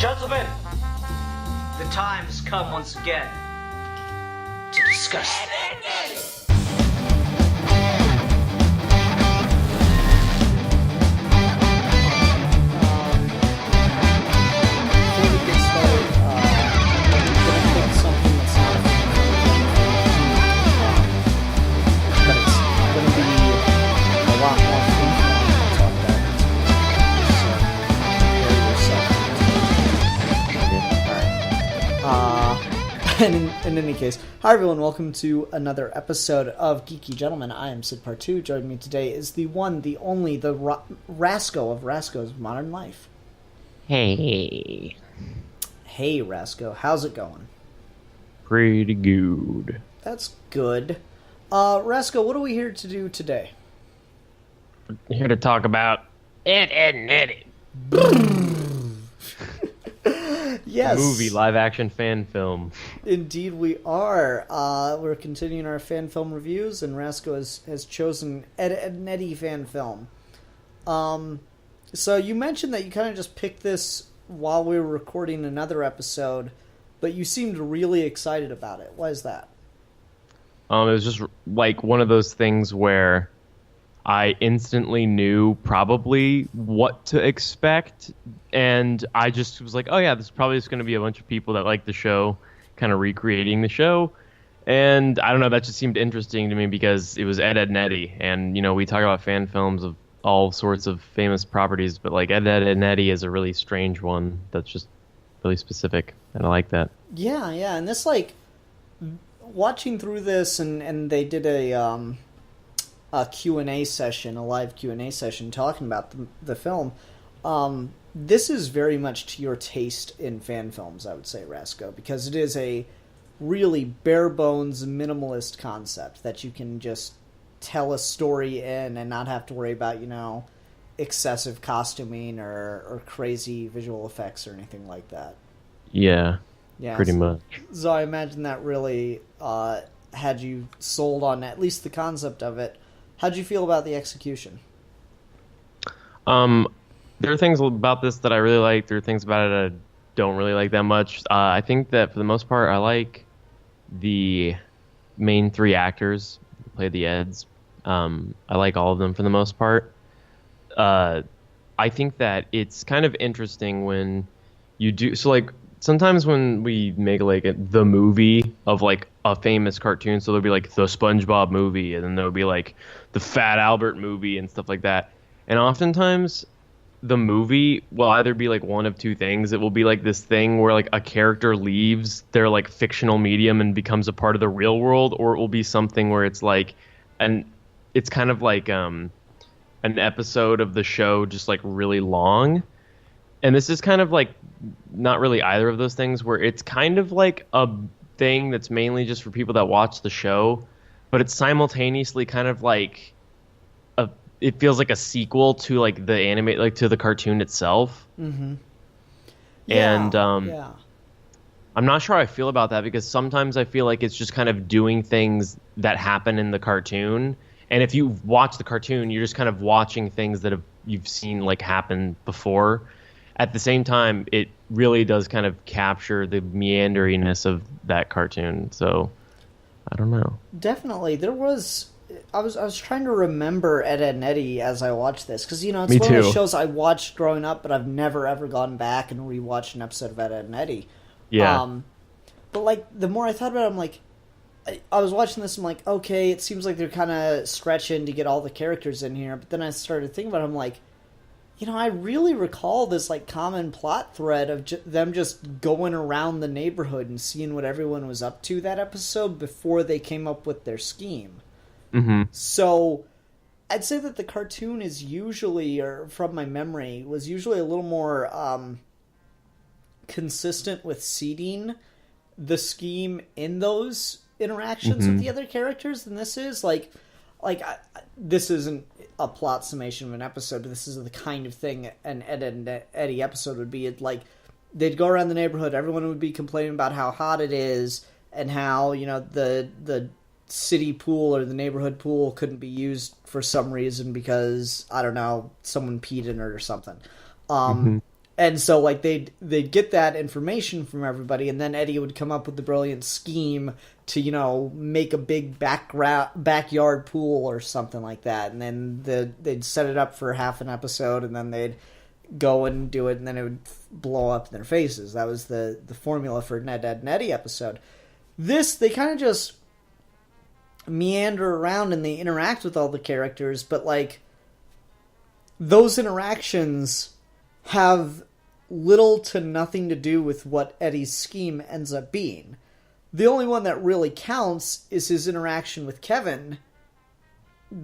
Gentlemen, the time has come once again to discuss In any case, hi everyone, welcome to another episode of Geeky Gentlemen. I am Sid Part2. Joining me today is the one, the only, the Rasco of Rasco's Modern Life. Hey. Hey, Rasco. How's it going? Pretty good. That's good. Rasco, what are we here to do today? We're here to talk about Ed, and Eddy. Yes. Movie, live-action fan film. Indeed we are. We're continuing our fan film reviews, and Rasco has chosen Ed, and Eddy fan film. So you mentioned that you kind of just picked this while we were recording another episode, but you seemed really excited about it. Why is that? It was just like one of those things where I instantly knew probably what to expect, and I just was like, oh yeah, this is probably just going to be a bunch of people that like the show kind of recreating the show. And I don't know, that just seemed interesting to me because it was Ed, and Eddy, and you know, we talk about fan films of all sorts of famous properties, but like Ed, and Eddy is a really strange one that's just really specific, and I like that. Yeah, and this, like, watching through this, and they did a Q&A session, a live Q&A session talking about the film. This is very much to your taste in fan films, I would say, Rasco, because it is a really bare-bones, minimalist concept that you can just tell a story in and not have to worry about, you know, excessive costuming or crazy visual effects or anything like that. Yeah, pretty much. So I imagine that really had you sold on at least the concept of it. How'd you feel about the execution? There are things about this that I really like. There are things about it I don't really like that much. I think that for the most part, I like the main three actors who play the Eds. I like all of them for the most part. I think that it's kind of interesting when you do... So, like, sometimes when we make, like, the movie of, like, a famous cartoon, so there'll be, like, the SpongeBob movie, and then there'll be, like, the Fat Albert movie and stuff like that. And oftentimes, the movie will either be, like, one of two things. It will be, like, this thing where, like, a character leaves their, like, fictional medium and becomes a part of the real world, or it will be something where it's, like, it's kind of like an episode of the show just, like, really long. And this is kind of, like, not really either of those things, where it's kind of like a thing that's mainly just for people that watch the show, but it's simultaneously kind of like it feels like a sequel to like the anime, like to the cartoon itself. Mm-hmm. Yeah, And yeah. I'm not sure how I feel about that, because sometimes I feel like it's just kind of doing things that happen in the cartoon. And if you watch the cartoon, you're just kind of watching things that you've seen like happen before. At the same time, it really does kind of capture the meanderiness of that cartoon. So I don't know. Definitely, there was. I was trying to remember Ed, Edd n Eddy as I watched this, because it's Me one too. of the shows I watched growing up, but I've never ever gone back and rewatched an episode of Ed, Edd n Eddy. Yeah. But like the more I thought about it, I'm like, I was watching this, I'm like, okay, it seems like they're kind of stretching to get all the characters in here. But then I started thinking about it, I'm like, I really recall this like common plot thread of them just going around the neighborhood and seeing what everyone was up to that episode before they came up with their scheme. Mm-hmm. So I'd say that the cartoon is usually, or from my memory, was usually a little more consistent with seeding the scheme in those interactions with the other characters than this is. This isn't a plot summation of an episode, but this is the kind of thing an Ed, Edd n Eddy episode would be. They'd go around the neighborhood, everyone would be complaining about how hot it is, and how, the city pool or the neighborhood pool couldn't be used for some reason because, I don't know, someone peed in it or something. And so like they'd get that information from everybody, and then Eddie would come up with the brilliant scheme to, make a big backyard pool or something like that. And then they'd set it up for half an episode, and then they'd go and do it, and then it would blow up in their faces. That was the formula for an Ed, Edd n Eddy episode. This, they kind of just meander around and they interact with all the characters, but like those interactions have little to nothing to do with what Eddie's scheme ends up being. The only one that really counts is his interaction with Kevin,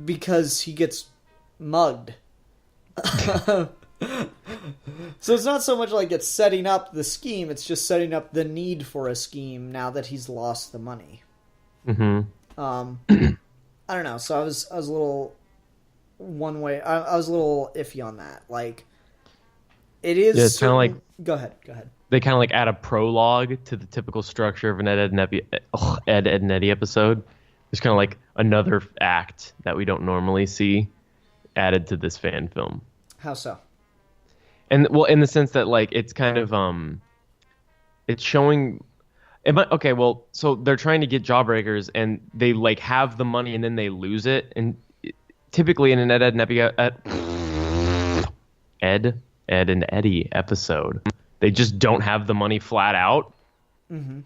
because he gets mugged. So it's not so much like it's setting up the scheme, it's just setting up the need for a scheme now that he's lost the money. Mm-hmm. I don't know. So I was a little one way. I was a little iffy on that. Like, it is. Yeah, it's kind of like. Go ahead. They kind of like add a prologue to the typical structure of an Ed, Edd n Eddy episode. There's kind of like another act that we don't normally see added to this fan film. How so? And well, in the sense that like it's kind of it's showing. Okay, well, so they're trying to get Jawbreakers, and they like have the money, and then they lose it. And typically in an Ed, Edd n Eddy episode, they just don't have the money flat out. Mm-hmm.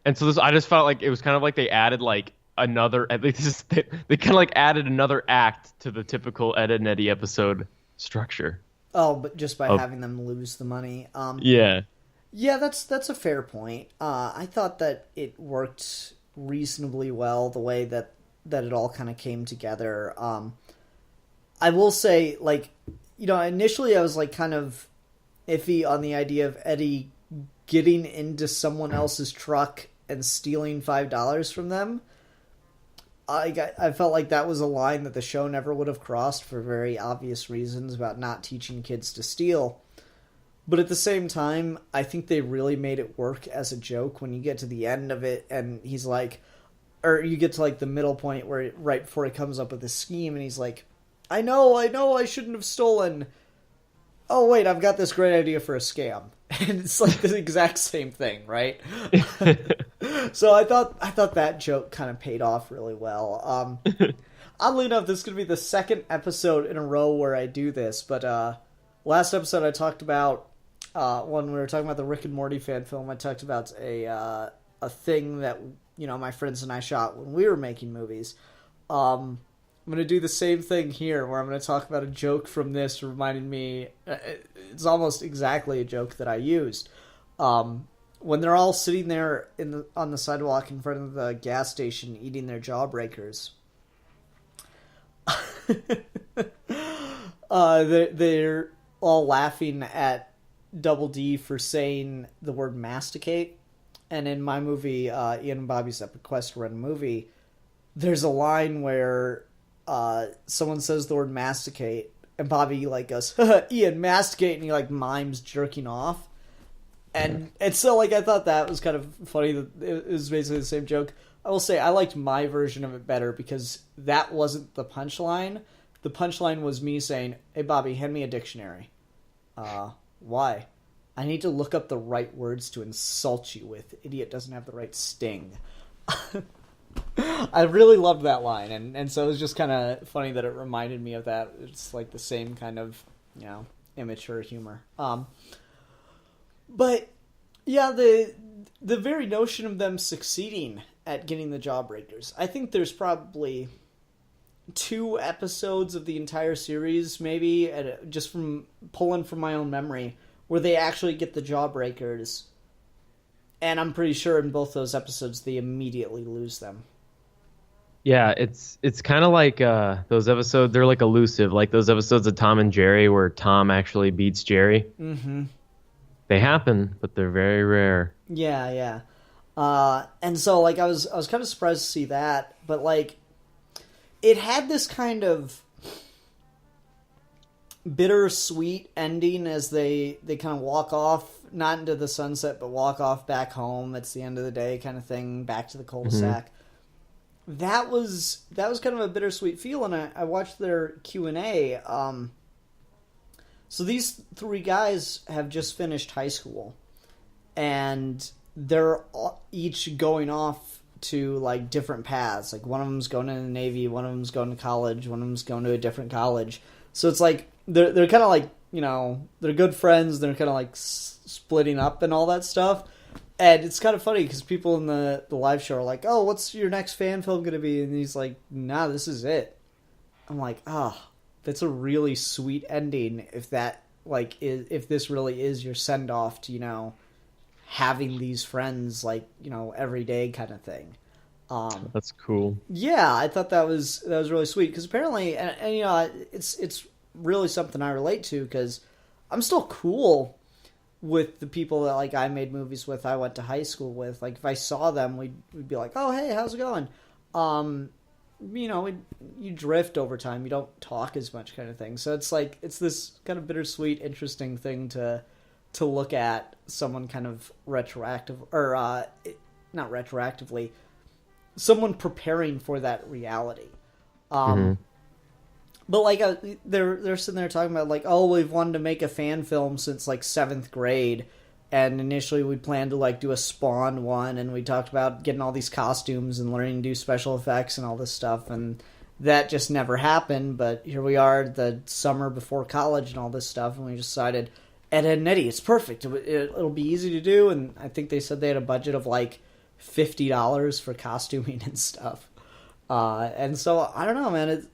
And so I just felt like it was kind of like they added like another. At least they kind of like added another act to the typical Ed, Edd n Eddy episode structure. Oh, but just by having them lose the money. Yeah. Yeah, that's a fair point. I thought that it worked reasonably well, the way that it all kind of came together. I will say, like, initially I was like kind of iffy on the idea of Eddie getting into someone else's truck and stealing $5 from them. I felt like that was a line that the show never would have crossed for very obvious reasons about not teaching kids to steal. But at the same time, I think they really made it work as a joke when you get to the end of it and he's like, or you get to like the middle point where right before he comes up with this scheme and he's like, I know, I shouldn't have stolen. Oh wait, I've got this great idea for a scam. And it's like the exact same thing, right? So I thought that joke kind of paid off really well. Oddly enough, this is going to be the second episode in a row where I do this, but last episode I talked about when we were talking about the Rick and Morty fan film, I talked about a thing that my friends and I shot when we were making movies. I'm going to do the same thing here, where I'm going to talk about a joke from this reminding me. It's almost exactly a joke that I used. When they're all sitting there on the sidewalk in front of the gas station eating their Jawbreakers, they're all laughing at Double D for saying the word masticate, and in my movie, Ian and Bobby's Epic Quest to Rent a Movie, there's a line where someone says the word masticate, and Bobby like goes, Ian, masticate, and he like mimes jerking off. And so like I thought that was kind of funny that it was basically the same joke. I will say I liked my version of it better because that wasn't the punchline. The punchline was me saying, "Hey Bobby, hand me a dictionary." Why? I need to look up the right words to insult you with. Idiot doesn't have the right sting. I really loved that line, and so it was just kind of funny that it reminded me of that. It's like the same kind of, immature humor. But yeah, the very notion of them succeeding at getting the Jawbreakers, I think there's probably 2 episodes of the entire series, maybe, just from pulling from my own memory, where they actually get the Jawbreakers, and I'm pretty sure in both those episodes they immediately lose them. Yeah, it's kind of like those episodes. They're like elusive, like those episodes of Tom and Jerry where Tom actually beats Jerry. Mm-hmm. They happen, but they're very rare. Yeah. And so like I was kind of surprised to see that, but like it had this kind of bittersweet ending as they kind of walk off, not into the sunset, but walk off back home. It's the end of the day kind of thing, back to the cul-de-sac. Mm-hmm. That was kind of a bittersweet feel, and I watched their Q&A. So these 3 guys have just finished high school, and they're each going off to like different paths. Like one of them's going in the Navy, one of them's going to college, one of them's going to a different college. So it's like they're kind of like, they're good friends. They're kind of like splitting up and all that stuff. And it's kind of funny because people in the live show are like, "Oh, what's your next fan film going to be?" And he's like, "Nah, this is it." I'm like, that's a really sweet ending. If that if this really is your send off to having these friends every day kind of thing. That's cool. Yeah, I thought that was really sweet because apparently, and it's really something I relate to because I'm still cool with the people that I made movies with, I went to high school with. Like if I saw them, we'd be like, "Oh, hey, how's it going?" You drift over time. You don't talk as much, kind of thing. So it's this kind of bittersweet, interesting thing to look at someone kind of retroactive or not retroactively, someone preparing for that reality. But they're sitting there talking about we've wanted to make a fan film since 7th grade, and initially we planned to do a Spawn one, and we talked about getting all these costumes and learning to do special effects and all this stuff, and that just never happened. But here we are, the summer before college and all this stuff, and we decided, Ed and Eddy, it's perfect. It'll be easy to do, and I think they said they had a budget of $50 for costuming and stuff. And so I don't know, man.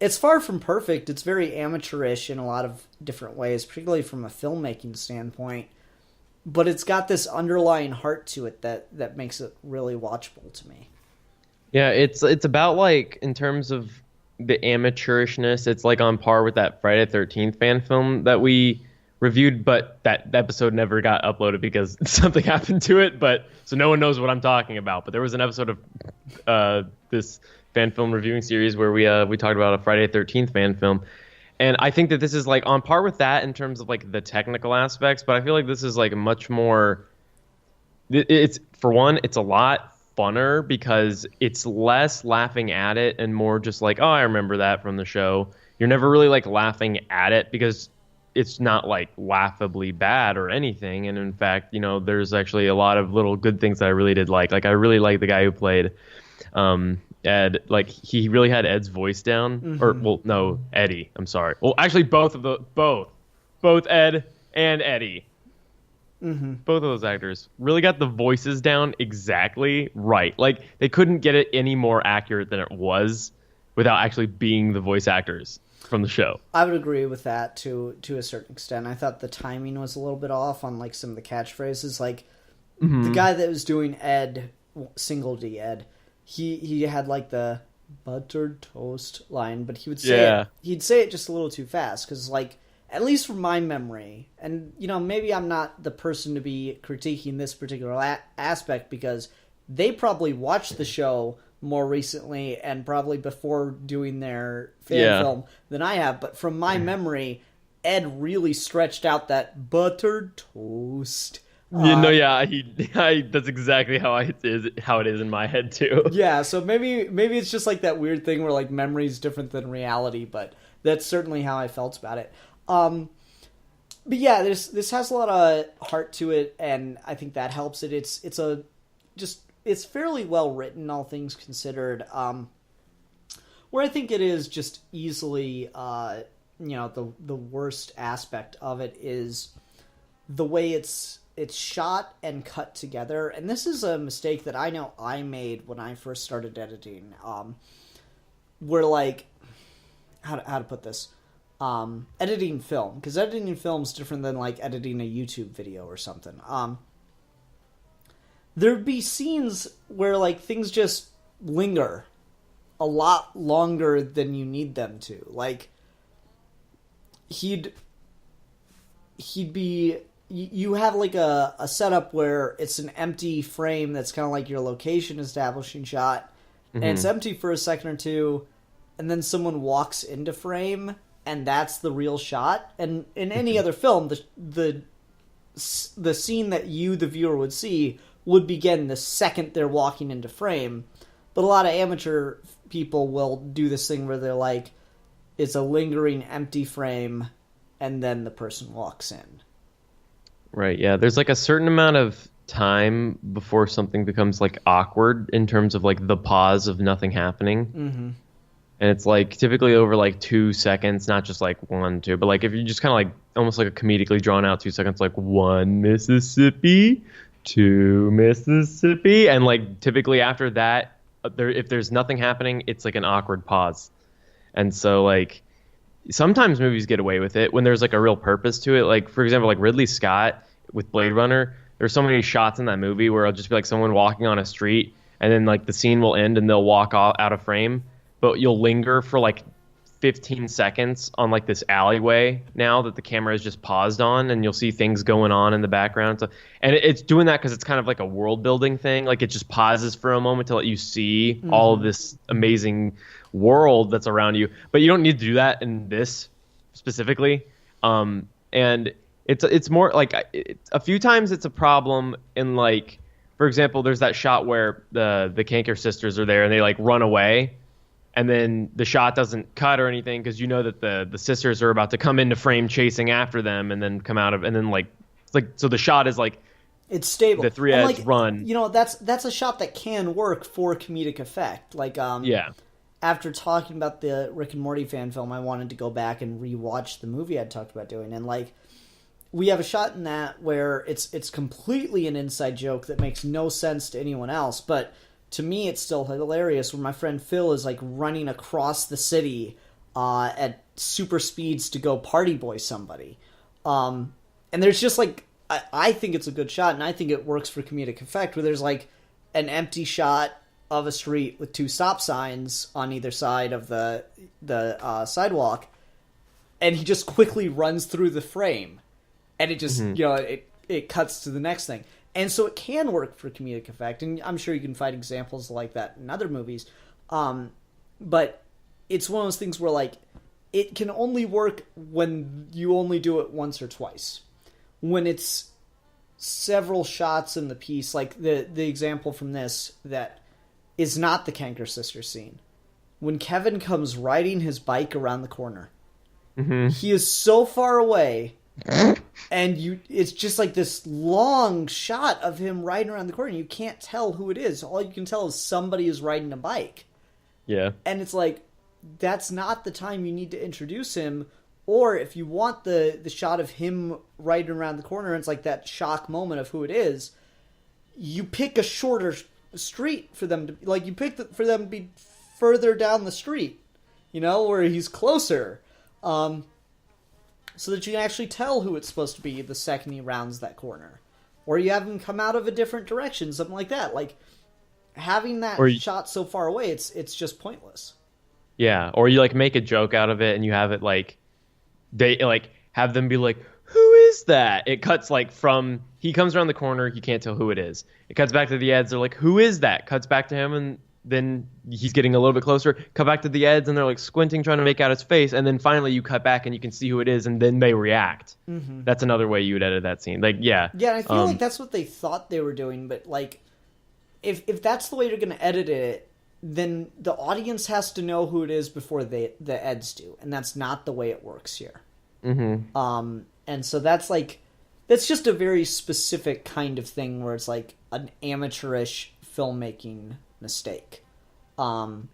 It's far from perfect. It's very amateurish in a lot of different ways, particularly from a filmmaking standpoint. But it's got this underlying heart to it that makes it really watchable to me. Yeah, it's about in terms of the amateurishness, it's on par with that Friday the 13th fan film that we reviewed, but that episode never got uploaded because something happened to it. But so no one knows what I'm talking about. But there was an episode of this fan film reviewing series where we talked about a Friday the 13th fan film, and I think that this is on par with that in terms of the technical aspects, but I feel this is much more, it's for one, it's a lot funner because it's less laughing at it and more just oh, I remember that from the show. You're never really laughing at it because it's not laughably bad or anything, and in fact, there's actually a lot of little good things that I really did like I really like the guy who played Ed, he really had Ed's voice down. Mm-hmm. Or well, no, Eddy. I'm sorry. Well, actually, both Ed and Eddy. Mm-hmm. Both of those actors really got the voices down exactly right. They couldn't get it any more accurate than it was without actually being the voice actors from the show. I would agree with that to a certain extent. I thought the timing was a little bit off on some of the catchphrases. Mm-hmm. The guy that was doing Ed, single D Ed. He had the buttered toast line, but he would say he'd say it just a little too fast because at least from my memory, and maybe I'm not the person to be critiquing this particular aspect because they probably watched the show more recently and probably before doing their fan film than I have. But from my memory, Ed really stretched out that buttered toast. That's exactly how it is in my head too. Yeah, so maybe it's just like that weird thing where like memory is different than reality, but that's certainly how I felt about it. But yeah, this has a lot of heart to it, and I think that helps it. It's fairly well written, all things considered. Where I think it is just easily, the worst aspect of it is the way it's shot and cut together. And this is a mistake that I know I made when I first started editing. Where like, how to put this? Editing film, because editing film is different than like editing a YouTube video or something. There'd be scenes where like things just linger a lot longer than you need them to. Like he'd be, you have like a setup where it's an empty frame that's kind of like your location establishing shot, and it's empty for a second or two, and then someone walks into frame, and that's the real shot. And in any other film, the scene that you, the viewer, would see would begin the second they're walking into frame. But a lot of amateur people will do this thing where they're like, it's a lingering empty frame, and then the person walks in. Right, yeah. There's like a certain amount of time before something becomes like awkward in terms of like the pause of nothing happening. Mm-hmm. And it's like typically over like 2 seconds, not just like 1, 2, but like if you just kind of like almost like a comedically drawn out 2 seconds, like 1 Mississippi, 2 Mississippi. And like typically after that, if there's nothing happening, it's like an awkward pause. And so like sometimes movies get away with it when there's like a real purpose to it. Like for example, like Ridley Scott with Blade Runner, there's so many shots in that movie where it'll just be like someone walking on a street and then like the scene will end and they'll walk out of frame, but you'll linger for like 15 seconds on like this alleyway now that the camera is just paused on, and you'll see things going on in the background. So, and it's doing that because it's kind of like a world building thing. Like it just pauses for a moment to let you see all of this amazing world that's around you. But you don't need to do that in this specifically. And it's more like a few times it's a problem in like, for example, there's that shot where the Kanker sisters are there and they like run away. And then the shot doesn't cut or anything because you know that the sisters are about to come into frame chasing after them and then come out of, and then like it's like, so the shot is like it's stable. The three heads like, run. That's a shot that can work for comedic effect. Like after talking about the Rick and Morty fan film, I wanted to go back and rewatch the movie I'd talked about doing, and like we have a shot in that where it's completely an inside joke that makes no sense to anyone else, but to me, it's still hilarious when my friend Phil is like running across the city at super speeds to go party boy somebody. And there's just like, I think it's a good shot, and I think it works for comedic effect, where there's like an empty shot of a street with 2 stop signs on either side of the sidewalk, and he just quickly runs through the frame, and it just, it cuts to the next thing. And so it can work for comedic effect, and I'm sure you can find examples like that in other movies. But it's one of those things where, like, it can only work when you only do it once or twice. When it's several shots in the piece, like the example from this that is not the Kanker sister scene. When Kevin comes riding his bike around the corner, he is so far away... and it's just like this long shot of him riding around the corner. You can't tell who it is. All you can tell is somebody is riding a bike. Yeah. And it's like, that's not the time you need to introduce him. Or if you want the shot of him riding around the corner, and it's like that shock moment of who it is, you pick a shorter street for them to, like, you pick for them to be further down the street, where he's closer. So that you can actually tell who it's supposed to be the second he rounds that corner. Or you have him come out of a different direction, something like that. Like, having that shot so far away, it's just pointless. Yeah, or you, like, make a joke out of it, and you have it, like, have them be like, who is that? It cuts like from, he comes around the corner, you can't tell who it is. It cuts back to the Eds, they're like, who is that? Cuts back to him, and then he's getting a little bit closer. Cut back to the Eds, and they're like squinting, trying to make out his face, and then finally you cut back and you can see who it is, and then they react. Mm-hmm. That's another way you would edit that scene. Like, yeah. Yeah, and I feel like that's what they thought they were doing, but like, if that's the way you're going to edit it, then the audience has to know who it is before the Eds do, and that's not the way it works here. Mm-hmm. And so that's just a very specific kind of thing where it's like an amateurish filmmaking mistake. And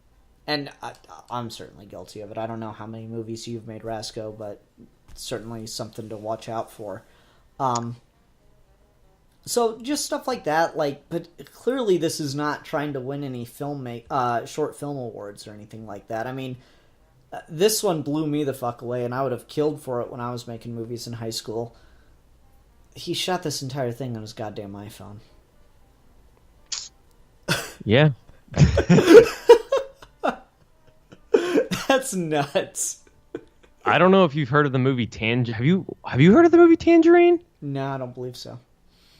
I'm certainly guilty of it. I don't know how many movies you've made, Rasco, but it's certainly something to watch out for. So just stuff like that, but clearly this is not trying to win any short film awards or anything like that. I mean, this one blew me the fuck away, and I would have killed for it when I was making movies in high school. He shot this entire thing on his goddamn iPhone. Yeah. That's nuts. I don't know if you've heard of the movie Tangerine. Have you heard of the movie Tangerine? No, I don't believe so.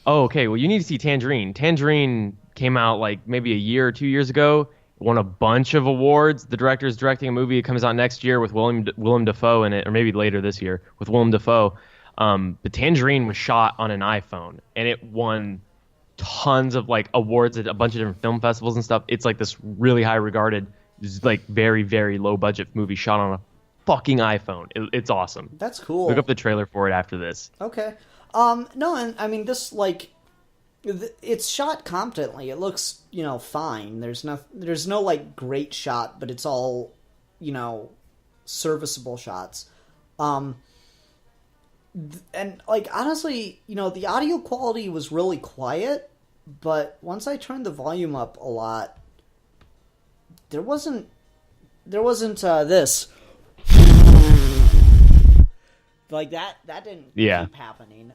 Oh, okay. Well, you need to see Tangerine. Tangerine came out like maybe a year or 2 years ago. Won a bunch of awards. The director's directing a movie. It comes out next year with Willem Dafoe in it, or maybe later this year with Willem Dafoe. But Tangerine was shot on an iPhone, and it won tons of like awards at a bunch of different film festivals and stuff. It's like this really high regarded, like very, very low budget movie shot on a fucking iPhone. It's awesome. That's cool. Look up the trailer for it after this. Okay. No, and I mean this it's shot competently. It looks, fine. There's no like great shot, but it's all, serviceable shots. And like honestly, the audio quality was really quiet, but once I turned the volume up a lot, there wasn't this. Like that didn't keep happening.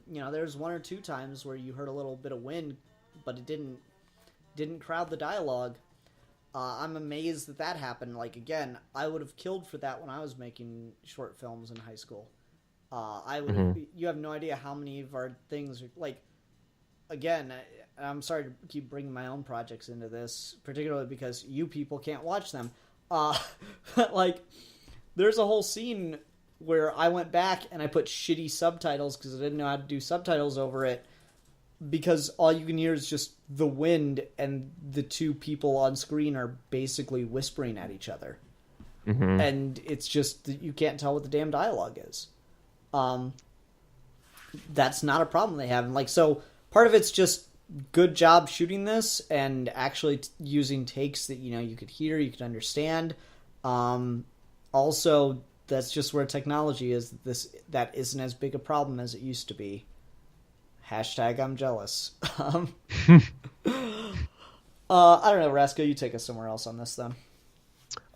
There's one or two times where you heard a little bit of wind, but it didn't crowd the dialogue. I'm amazed that happened. Like again, I would have killed for that when I was making short films in high school. I would. Mm-hmm. You have no idea how many of our things are like. Again, I'm sorry to keep bringing my own projects into this, particularly because you people can't watch them. But like, there's a whole scene where I went back and I put shitty subtitles because I didn't know how to do subtitles over it, because all you can hear is just the wind and the two people on screen are basically whispering at each other. Mm-hmm. And it's just, you can't tell what the damn dialogue is. That's not a problem they have. And so part of it's just good job shooting this and actually using takes that, you could hear, you could understand. Also, that's just where technology is. That isn't as big a problem as it used to be. Hashtag I'm jealous. I don't know, Rasco, you take us somewhere else on this then.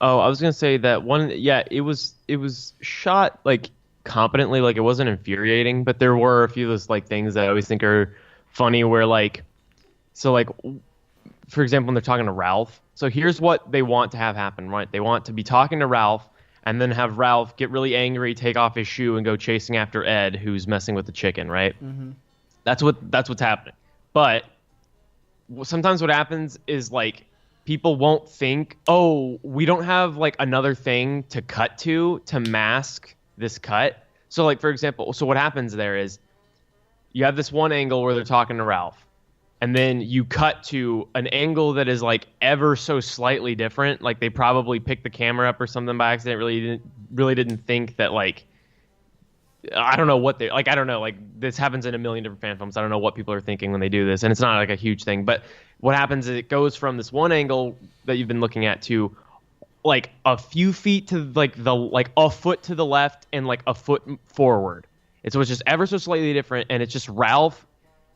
Oh, I was gonna say that one. Yeah, it was shot like competently, like it wasn't infuriating, but there were a few of those like things that I always think are funny. Where for example, when they're talking to Ralph. So here's what they want to have happen, right? They want to be talking to Ralph, and then have Ralph get really angry, take off his shoe, and go chasing after Ed, who's messing with the chicken, right? Mm-hmm. That's what's happening. But sometimes what happens is like people won't think, oh, we don't have like another thing to cut to mask this cut. So like, for example, so what happens there is you have this one angle where they're talking to Ralph, and then you cut to an angle that is like ever so slightly different. Like they probably picked the camera up or something by accident. Really didn't think that like, I don't know what they like. I don't know. Like this happens in a million different fan films. I don't know what people are thinking when they do this, and it's not like a huge thing. But what happens is it goes from this one angle that you've been looking at to like a few feet to like a foot to the left and like a foot forward. And so it's just ever so slightly different, and it's just Ralph,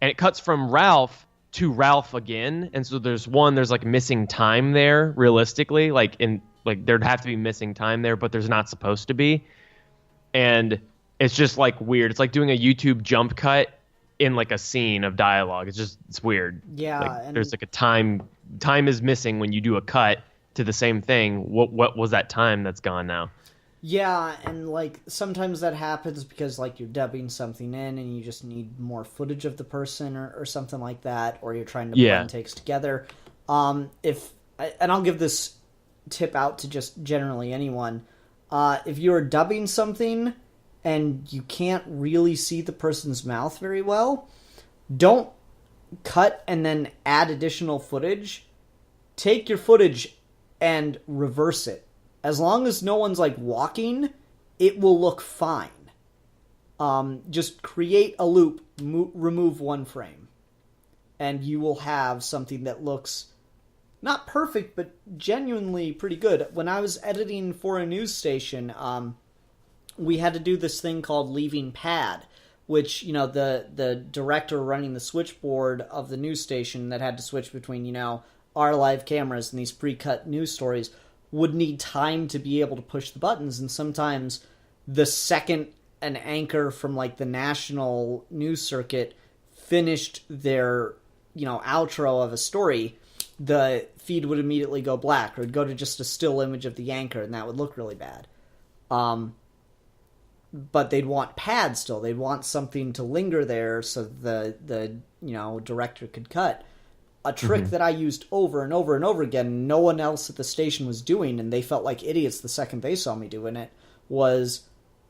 and it cuts from Ralph to Ralph again. And so there's like missing time there realistically, like there'd have to be missing time there, but there's not supposed to be. And it's just like weird. It's like doing a YouTube jump cut in like a scene of dialogue. It's weird. Yeah. Like, there's like a time is missing when you do a cut to the same thing. What was that time that's gone now? Yeah, and like sometimes that happens because like you're dubbing something in and you just need more footage of the person or something like that, or you're trying to blend takes together. And I'll give this tip out to just generally anyone. If you're dubbing something and you can't really see the person's mouth very well, don't cut and then add additional footage. Take your footage and reverse it. As long as no one's like walking, it will look fine. Just create a loop, remove one frame, and you will have something that looks not perfect, but genuinely pretty good. When I was editing for a news station, we had to do this thing called leaving pad, which, you know, the director running the switchboard of the news station that had to switch between, you know, our live cameras and these pre-cut news stories would need time to be able to push the buttons, and sometimes the second an anchor from like the national news circuit finished their, you know, outro of a story, the feed would immediately go black, or it'd go to just a still image of the anchor, and that would look really bad. But they'd want pads still. They'd want something to linger there so the you know, director could cut. A trick that I used over and over and over again, no one else at the station was doing, and they felt like idiots the second they saw me doing it, was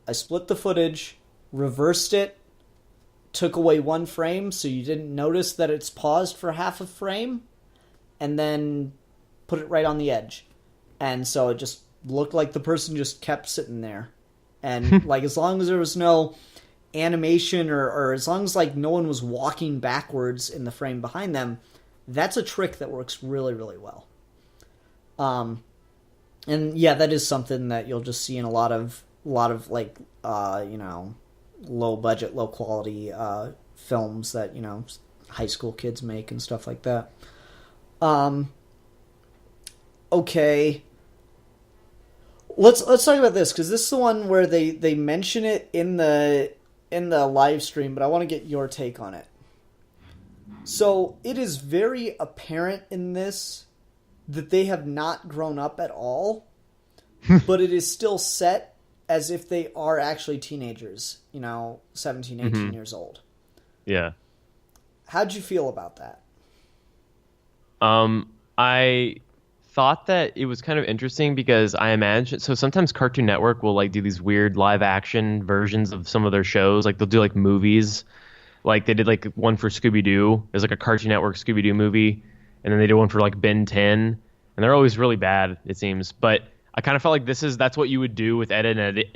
I split the footage, reversed it, took away one frame so you didn't notice that it's paused for half a frame, and then put it right on the edge. And so it just looked like the person just kept sitting there. And like, as long as there was no animation or as long as like no one was walking backwards in the frame behind them, that's a trick that works really, really well. And yeah, that is something that you'll just see in a lot of like, you know, low budget, low quality, films that, you know, high school kids make and stuff like that. Okay. Let's talk about this, because this is the one where they mention it in the live stream, but I want to get your take on it. So it is very apparent in this that they have not grown up at all, but it is still set as if they are actually teenagers, you know, 17, 18 years old. Yeah. How'd you feel about that? I thought that it was kind of interesting because I imagine, so sometimes Cartoon Network will like do these weird live action versions of some of their shows. Like they'll do like movies. Like they did like one for Scooby-Doo. There's like a Cartoon Network Scooby-Doo movie. And then they did one for like Ben 10. And they're always really bad, it seems. But I kind of felt like that's what you would do with Ed and Eddy,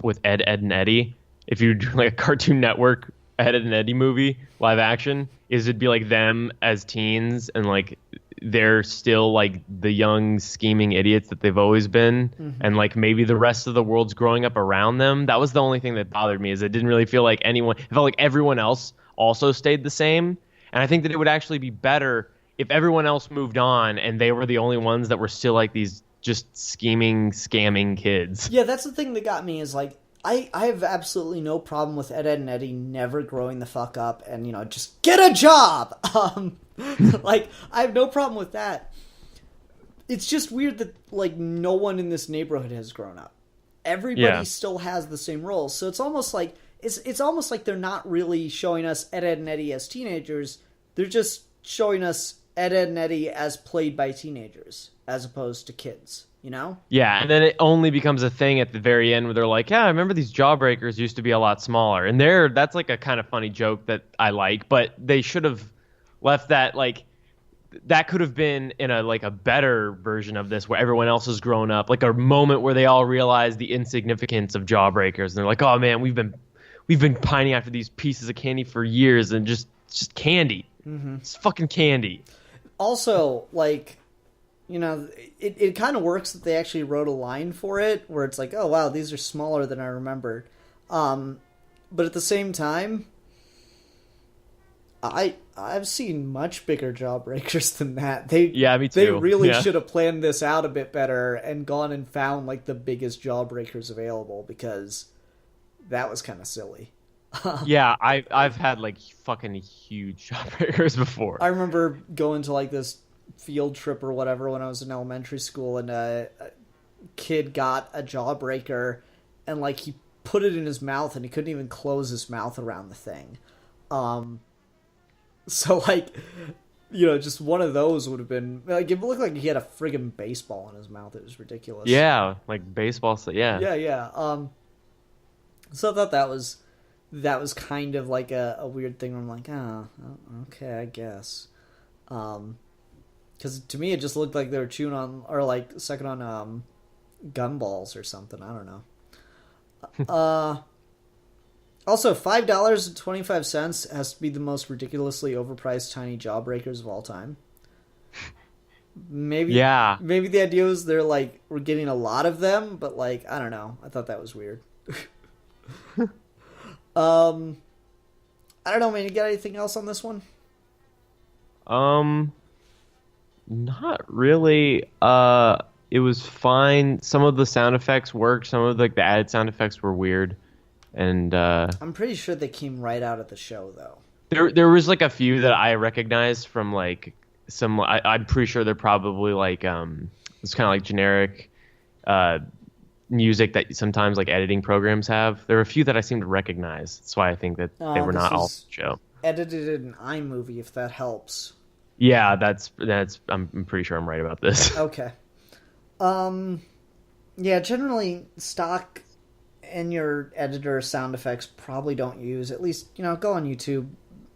with Ed and Eddy. If you do like a Cartoon Network Ed and Eddy movie, live action, is it'd be like them as teens and like they're still like the young scheming idiots that they've always been, and like maybe the rest of the world's growing up around them. That was the only thing that bothered me, is it didn't really feel like anyone, it felt like everyone else also stayed the same. And I think that it would actually be better if everyone else moved on and they were the only ones that were still like these just scheming, scamming kids. Yeah, that's the thing that got me, is like I have absolutely no problem with Ed and Eddy never growing the fuck up and, you know, just get a job. Like, I have no problem with that. It's just weird that, like, no one in this neighborhood has grown up. Everybody still has the same roles. So it's almost like it's almost like they're not really showing us Ed and Eddy as teenagers. They're just showing us Ed and Eddy as played by teenagers as opposed to kids, you know? Yeah, and then it only becomes a thing at the very end where they're like, yeah, I remember these Jawbreakers used to be a lot smaller. And that's like a kind of funny joke that I like, but they should have left that, like, that could have been in a better version of this where everyone else has grown up, like a moment where they all realize the insignificance of Jawbreakers, and they're like, oh man, we've been pining after these pieces of candy for years, and just candy. It's fucking candy. Also, like, you know, it kind of works that they actually wrote a line for it where it's like, oh wow, these are smaller than I remembered. But at the same time, I've seen much bigger Jawbreakers than that. Me too. They really should have planned this out a bit better and gone and found like the biggest Jawbreakers available, because that was kind of silly. Yeah, I've had like fucking huge Jawbreakers before. I remember going to like this field trip or whatever when I was in elementary school, and kid got a jawbreaker and like he put it in his mouth and he couldn't even close his mouth around the thing. So like, you know, just one of those would have been like, it looked like he had a friggin' baseball in his mouth. It was ridiculous. Yeah, like baseball. Yeah. Yeah. So I thought that was kind of like a weird thing where I'm like, okay, I guess. Because to me it just looked like they were chewing on, or like sucking on gumballs or something. I don't know. Also, $5.25 has to be the most ridiculously overpriced tiny jawbreakers of all time. Maybe the idea was they're like, we're getting a lot of them, but like, I don't know. I thought that was weird. I don't know, man. You got anything else on this one? Not really. It was fine. Some of the sound effects worked. Some of like the added sound effects were weird. And I'm pretty sure they came right out of the show, though. There was like a few that I recognized from like some. I'm pretty sure they're probably like it's kind of like generic music that sometimes like editing programs have. There were a few that I seemed to recognize. That's why I think that they were not all the show. Edited in iMovie, if that helps. Yeah, that's. I'm pretty sure I'm right about this. Okay. Yeah, generally stock in your editor sound effects probably don't use. At least, you know, go on YouTube.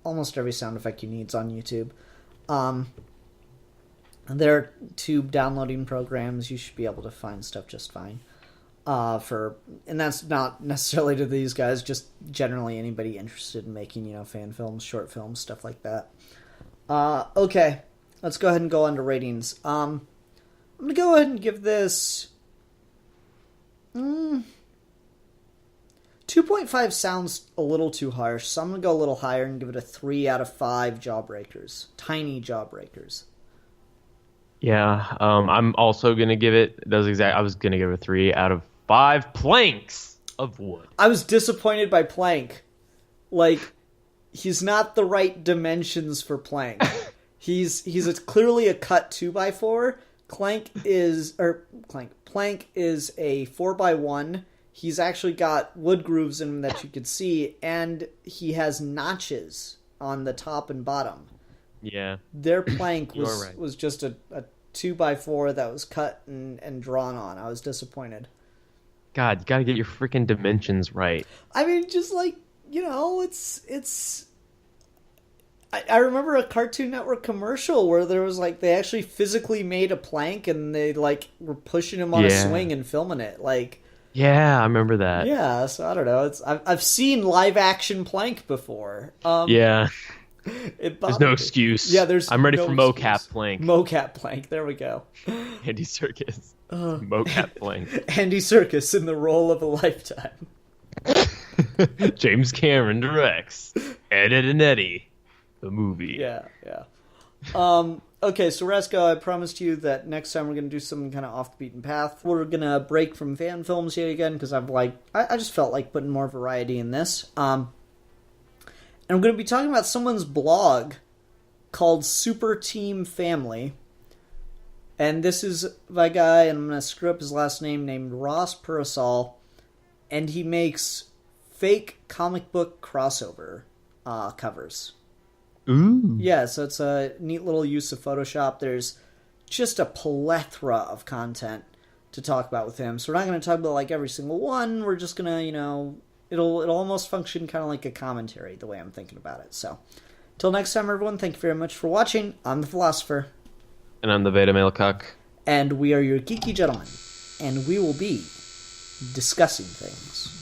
Almost every sound effect you need is on YouTube. There are tube downloading programs. You should be able to find stuff just fine. And that's not necessarily to these guys, just generally anybody interested in making, you know, fan films, short films, stuff like that. Okay, let's go ahead and go on to ratings. I'm gonna go ahead and give this 2.5 sounds a little too harsh, so I'm going to go a little higher and give it a 3 out of 5 jawbreakers. Tiny jawbreakers. Yeah, I'm also going to give it, I was going to give it a 3 out of 5 planks of wood. I was disappointed by Plank. Like, he's not the right dimensions for Plank. He's clearly a cut 2x4. Plank is a 4x1. He's actually got wood grooves in him that you could see, and he has notches on the top and bottom. Yeah. Their plank right. was just a 2x4 that was cut and drawn on. I was disappointed. God, you gotta get your freaking dimensions right. I mean, just like, you know, it's... I remember a Cartoon Network commercial where there was like, they actually physically made a plank and they like were pushing him on a swing and filming it. Like... Yeah, I remember that. Yeah, so I don't know. I've seen live action Plank before. Yeah. There's no excuse. Yeah, I'm ready no for mocap excuse. Plank. Mocap Plank. There we go. Andy Serkis. Mocap Plank. Andy Serkis in the role of a lifetime. James Cameron directs. Ed, and Eddy, the movie. Yeah. Okay, so Rasco, I promised you that next time we're going to do something kind of off the beaten path. We're going to break from fan films yet again, because I just felt like putting more variety in this. And I'm going to be talking about someone's blog called Super Team Family. And this is by a guy, and I'm going to screw up his last name, named Ross Purcell. And he makes fake comic book crossover covers. Ooh. Yeah, so it's a neat little use of Photoshop. There's just a plethora of content to talk about with him. So we're not going to talk about like every single one. We're just going to, you know, it'll almost function kind of like a commentary the way I'm thinking about it. So till next time, everyone, thank you very much for watching. I'm the Philosopher. And I'm the Beta Male Cuck. And we are your geeky gentlemen. And we will be discussing things.